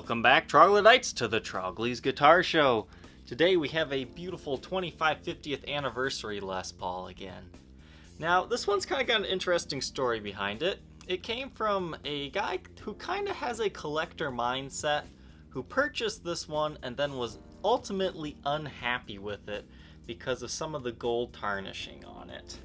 Welcome back, Troglodytes, to the Trogly's Guitar Show. Today we have a beautiful 50th anniversary Les Paul again. Now, this one's kind of got an interesting story behind it. It came from a guy who kind of has a collector mindset, who purchased this one and then was ultimately unhappy with it because of some of the gold tarnishing on it.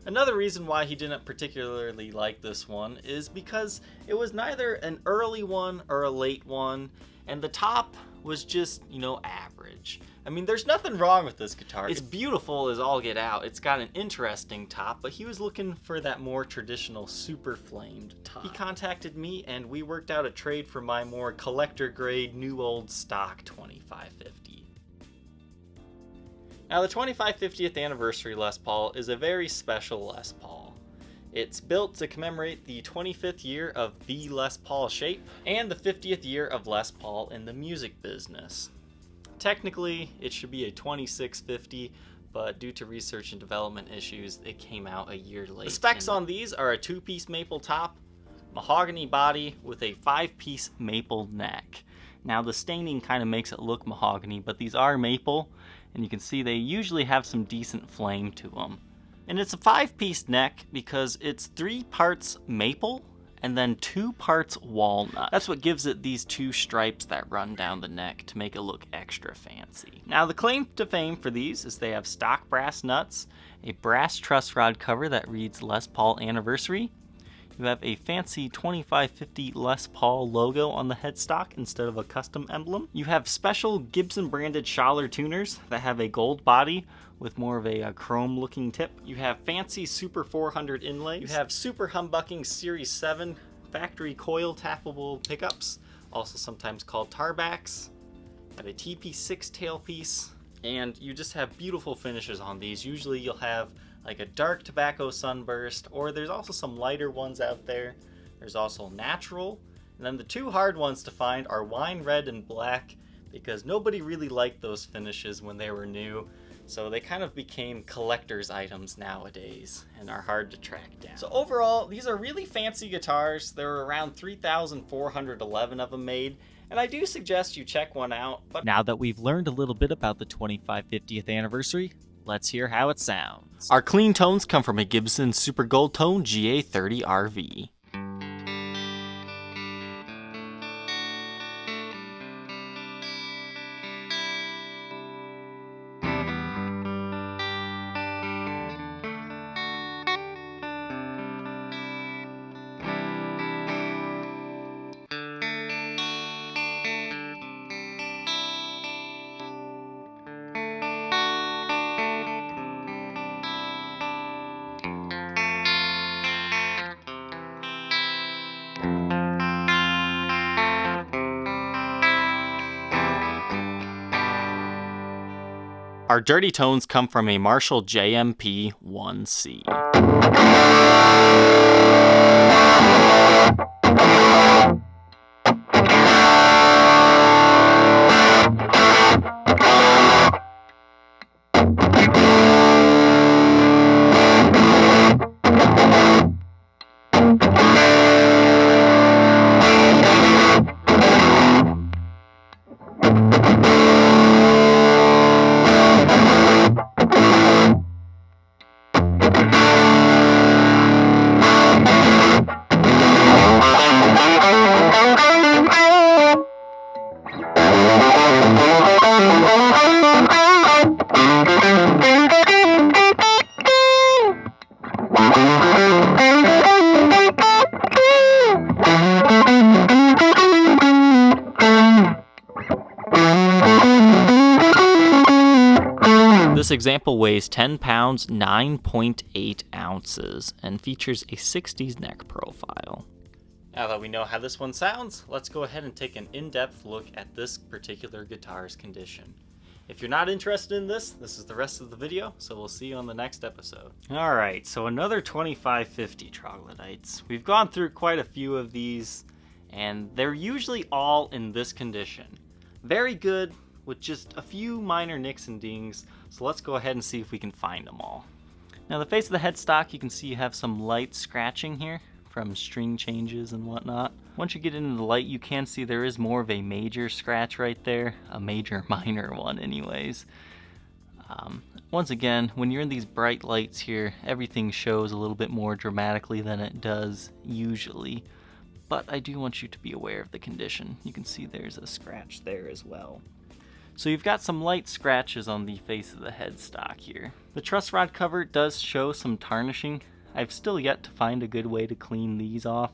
Another reason why he didn't particularly like this one is because it was neither an early one or a late one, and the top was just, average. I mean, there's nothing wrong with this guitar. It's beautiful as all get out. It's got an interesting top, but he was looking for that more traditional super flamed top. He contacted me and we worked out a trade for my more collector grade new old stock 2550. Now, the 50th anniversary Les Paul is a very special Les Paul. It's built to commemorate the 25th year of the Les Paul shape and the 50th year of Les Paul in the music business. Technically, it should be a 2650, but due to research and development issues, it came out a year late. The specs on these are a 2-piece maple top, mahogany body with a 5-piece maple neck. Now, the staining kind of makes it look mahogany, but these are maple, and you can see they usually have some decent flame to them. And it's a 5-piece neck because it's 3 parts maple and then 2 parts walnut. That's what gives it these 2 stripes that run down the neck to make it look extra fancy. Now, the claim to fame for these is they have stock brass nuts, a brass truss rod cover that reads Les Paul Anniversary. You have a fancy 2550 Les Paul logo on the headstock instead of a custom emblem. You have special Gibson branded Schaller tuners that have a gold body with more of a chrome looking tip. You have fancy Super 400 inlays. You have super humbucking Series 7 factory coil tappable pickups, also sometimes called tarbacks. You have a TP6 tailpiece, and you just have beautiful finishes on these. Usually you'll have like a dark tobacco sunburst, or there's also some lighter ones out there. There's also natural, and then the 2 hard ones to find are wine red and black, because nobody really liked those finishes when they were new, so they kind of became collector's items nowadays and are hard to track down. So overall, these are really fancy guitars. There are around 3,411 of them made, and I do suggest you check one out. But now that we've learned a little bit about the 50th anniversary, let's hear how it sounds. Our clean tones come from a Gibson Super Gold Tone GA30 RV. Our dirty tones come from a Marshall JMP 1C. This example weighs 10 pounds, 9.8 ounces, and features a 60s neck profile. Now that we know how this one sounds, let's go ahead and take an in-depth look at this particular guitar's condition. If you're not interested in this is the rest of the video, so we'll see you on the next episode. Alright, so another 2550 Troglodytes. We've gone through quite a few of these, and they're usually all in this condition. Very good, with just a few minor nicks and dings, so let's go ahead and see if we can find them all. Now, the face of the headstock, you can see you have some light scratching here from string changes and whatnot. Once you get into the light, you can see there is more of a major scratch right there, a major minor one anyways. Once again, when you're in these bright lights here, everything shows a little bit more dramatically than it does usually, but I do want you to be aware of the condition. You can see there's a scratch there as well. So you've got some light scratches on the face of the headstock here. The truss rod cover does show some tarnishing. I've still yet to find a good way to clean these off.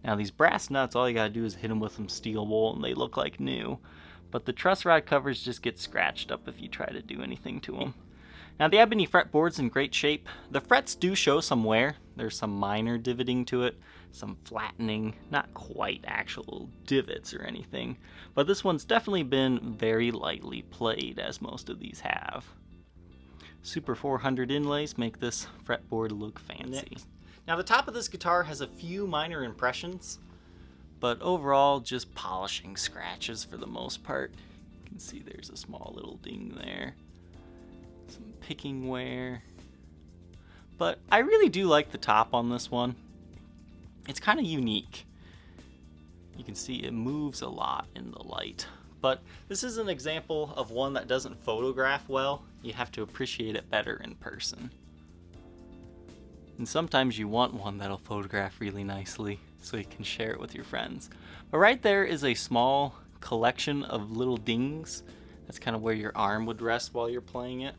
Now these brass nuts, all you gotta do is hit them with some steel wool and they look like new. But the truss rod covers just get scratched up if you try to do anything to them. Now the ebony fretboard's in great shape. The frets do show some wear. There's some minor divoting to it, some flattening, not quite actual divots or anything. But this one's definitely been very lightly played, as most of these have. Super 400 inlays make this fretboard look fancy. Now the top of this guitar has a few minor impressions, but overall just polishing scratches for the most part. You can see there's a small little ding there. Some picking wear. But I really do like the top on this one. It's kind of unique. You can see it moves a lot in the light. But this is an example of one that doesn't photograph well. You have to appreciate it better in person. And sometimes you want one that'll photograph really nicely so you can share it with your friends. But right there is a small collection of little dings. That's kind of where your arm would rest while you're playing it.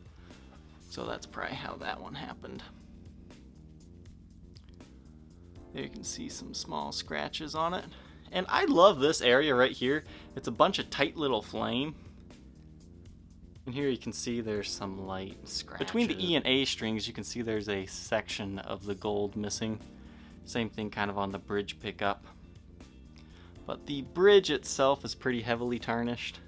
So that's probably how that one happened. There you can see some small scratches on it. And I love this area right here. It's a bunch of tight little flame. And here you can see there's some light scratches. Between the E and A strings, you can see there's a section of the gold missing. Same thing kind of on the bridge pickup. But the bridge itself is pretty heavily tarnished,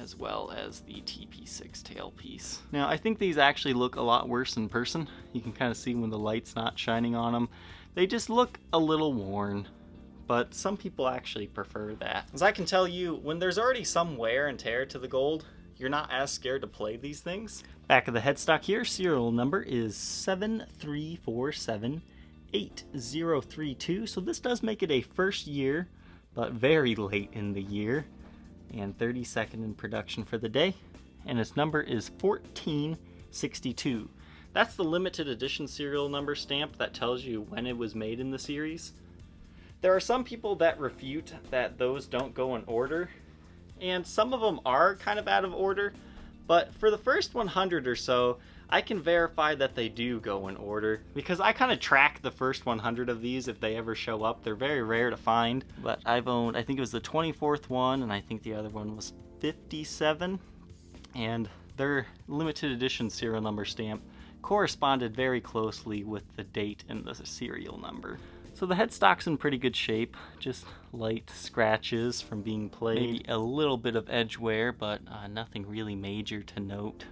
as well as the TP6 tailpiece. Now I think these actually look a lot worse in person. You can kind of see when the light's not shining on them. They just look a little worn, but some people actually prefer that. As I can tell you, when there's already some wear and tear to the gold, you're not as scared to play these things. Back of the headstock here, serial number is 73478032. So this does make it a first year, but very late in the year, and 32nd in production for the day. And its number is 1462. That's the limited edition serial number stamp that tells you when it was made in the series. There are some people that refute that those don't go in order, and some of them are kind of out of order, but for the first 100 or so, I can verify that they do go in order, because I kind of track the first 100 of these if they ever show up. They're very rare to find, but I've owned, I think it was the 24th one, and I think the other one was 57, and their limited edition serial number stamp corresponded very closely with the date and the serial number. So the headstock's in pretty good shape, just light scratches from being played, maybe a little bit of edge wear, but nothing really major to note.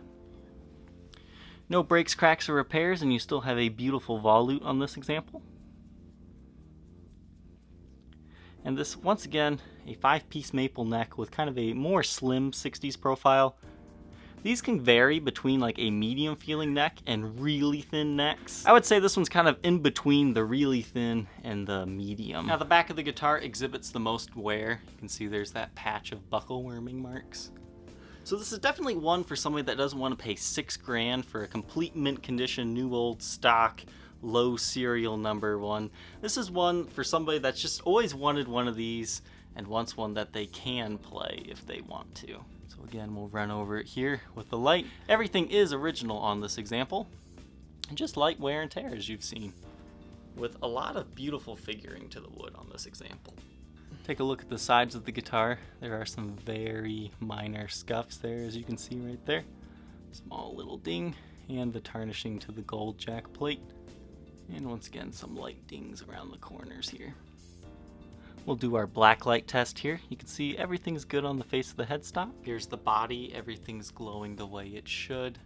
No breaks, cracks, or repairs, and you still have a beautiful volute on this example. And this, once again, a 5-piece maple neck with kind of a more slim 60s profile. These can vary between like a medium feeling neck and really thin necks. I would say this one's kind of in between the really thin and the medium. Now the back of the guitar exhibits the most wear. You can see there's that patch of buckle worming marks. So this is definitely one for somebody that doesn't want to pay $6 grand for a complete mint condition, new old stock, low serial number one. This is one for somebody that's just always wanted one of these and wants one that they can play if they want to. So again, we'll run over it here with the light. Everything is original on this example, and just light wear and tear as you've seen, with a lot of beautiful figuring to the wood on this example. Take a look at the sides of the guitar. There are some very minor scuffs there, as you can see right there. Small little ding, and the tarnishing to the gold jack plate. And once again, some light dings around the corners here. We'll do our black light test here. You can see everything's good on the face of the headstock. Here's the body, everything's glowing the way it should.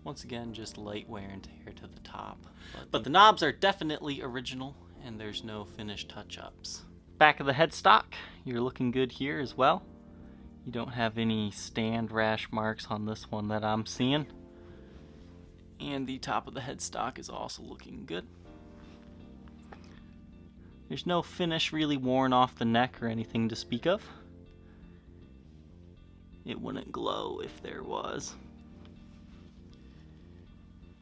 Once again, just light wear and tear to the top. But the knobs are definitely original, and there's no finished touch-ups. Back of the headstock, you're looking good here as well. You don't have any stand rash marks on this one that I'm seeing. And the top of the headstock is also looking good. There's no finish really worn off the neck or anything to speak of. It wouldn't glow if there was.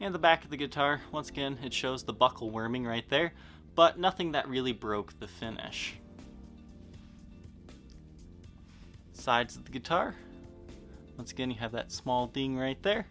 And the back of the guitar, once again, it shows the buckle worming right there, but nothing that really broke the finish. Sides of the guitar, once again, you have that small ding right there,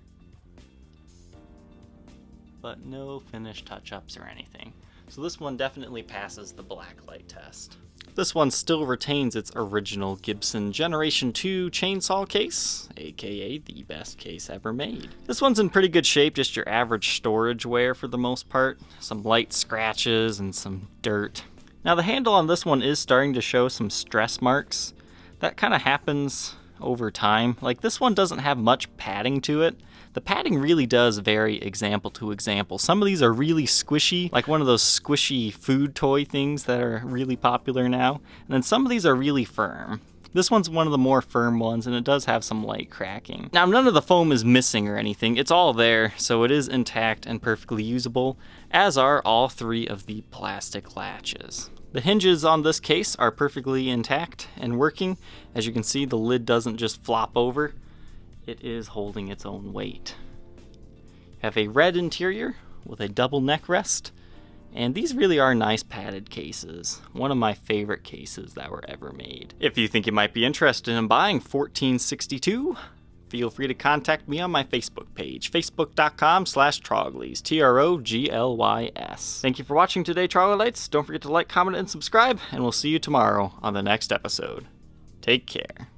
but no finish touch-ups or anything. So this one definitely passes the blacklight test. This one still retains its original Gibson Generation 2 chainsaw case, aka the best case ever made. This one's in pretty good shape, just your average storage wear for the most part. Some light scratches and some dirt. Now the handle on this one is starting to show some stress marks. That kind of happens over time. Like, this one doesn't have much padding to it. The padding really does vary example to example. Some of these are really squishy, like one of those squishy food toy things that are really popular now. And then some of these are really firm. This one's one of the more firm ones, and it does have some light cracking. Now, none of the foam is missing or anything. It's all there, so it is intact and perfectly usable, as are all three of the plastic latches. The hinges on this case are perfectly intact and working. As you can see, the lid doesn't just flop over. It is holding its own weight. You have a red interior with a double neck rest, and these really are nice padded cases. One of my favorite cases that were ever made. If you think you might be interested in buying 1462, feel free to contact me on my Facebook page, facebook.com/Troglys, Troglys. Thank you for watching today, Troglodytes. Don't forget to like, comment, and subscribe, and we'll see you tomorrow on the next episode. Take care.